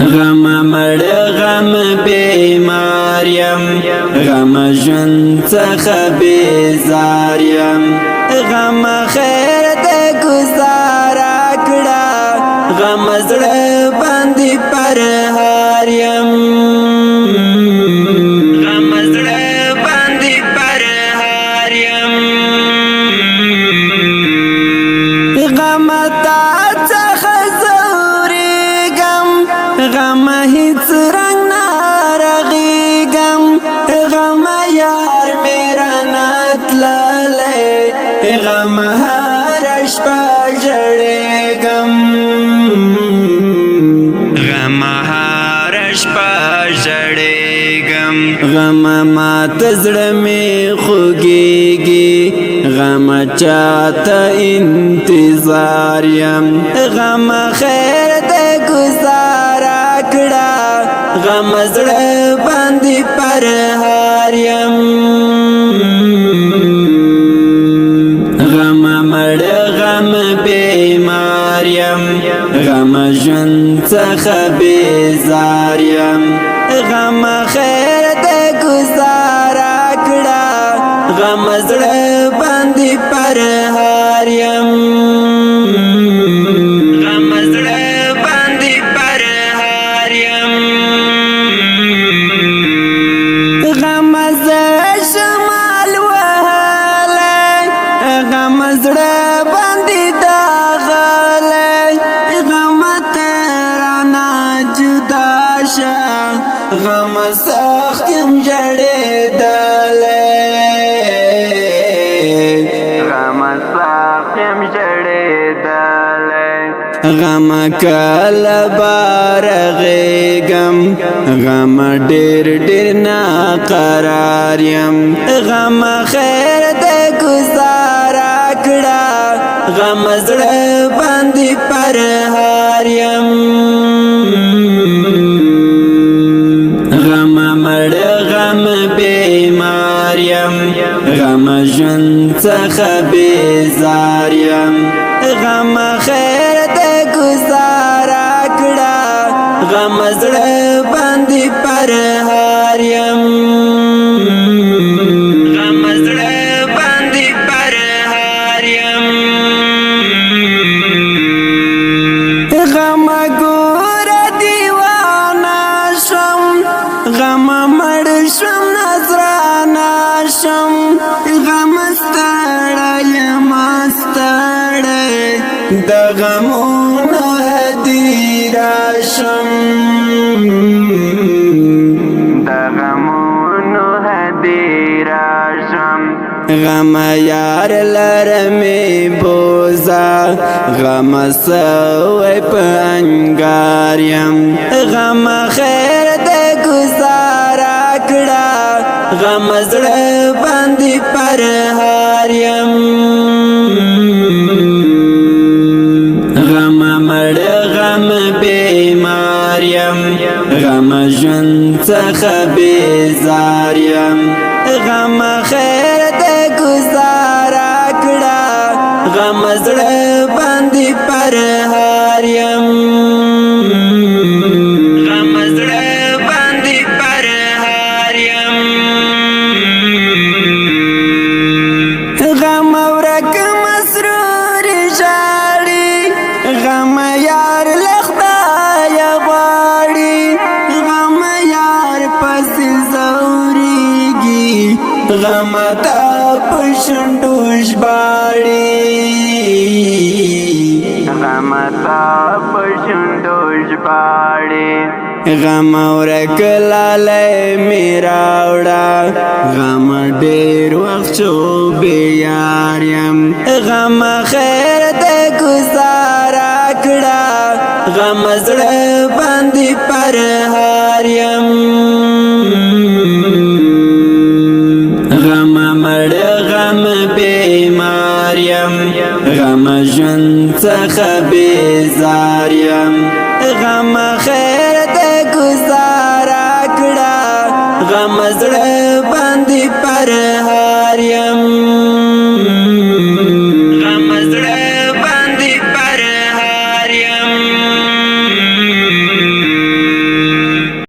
غم مړ غم بیمار یم غم ژوند څخه بیزار یم غم خیر د گزاره کړه غم زړه باندې پرهار یم غم زړه باندې پرهار یم غم تا څخه زورېږم غم هیڅ رنګ نه رغېږم غم یار مې رانه تللی غم هره شپه ژړېږم غم هره شپه ژړېږم غم ماته زړه مې خوږېږي غم چاته انتظار یم غم خیر د گزاره کړه غم زړه باندې پرهار یم غم مړ غم بیمار یم غم ژوند څخه بیزار یم غم خیر د گزاره کړه غم زړه باندې پرهار یم غم زړه باندې پرهار یم غم زه شمال وهلی غم زړه باندې داغلی غم ته رانه جدا شه غم سخت یم ژړېدلی غم کله بارغېږم غم ډېر ډېر ناقرار یم غم خیر د گزاره کړه غم زړه باندې پرهار یم غم مړ غم بیمار یم غم ژوند څخه بیزار یم غم خیر د گزاره کړه غم زړه باندې پرهار یم غم زړه باندې پرهار یم غم ګوره دیوانه شم غم مړ شم نذرانه شم غم ستړی یم ستړی د غمونو هدیره شم د غمونو هدیره شم غم یار لرمې بوزه غم سوی په انګار یم غم خیر د گزاره کړه غم زړه باندې پرهار یم غم مړ غم بیمار یم غم ژوند څخه بیزار یم غم خیر د گزاره کړه غم زړه باندې پرهار یم غم زړه باندې پرهار یم غم ورک مسرور ژاړي غم یار له خدایه غواړي غم یار پسې ځورېږي غم تا په شونډو ژباړي غم تا په شونډو ژباړي غم ورک لالی مې راوړه غم ډېر وخت شو بیار یم غم خیر د گزاره کړه غم زړه باندې پرهار یم غم مړ غم بیمار یم غم ژوند څخه بیزار یم غم خیر د گزاره کړه غم زړه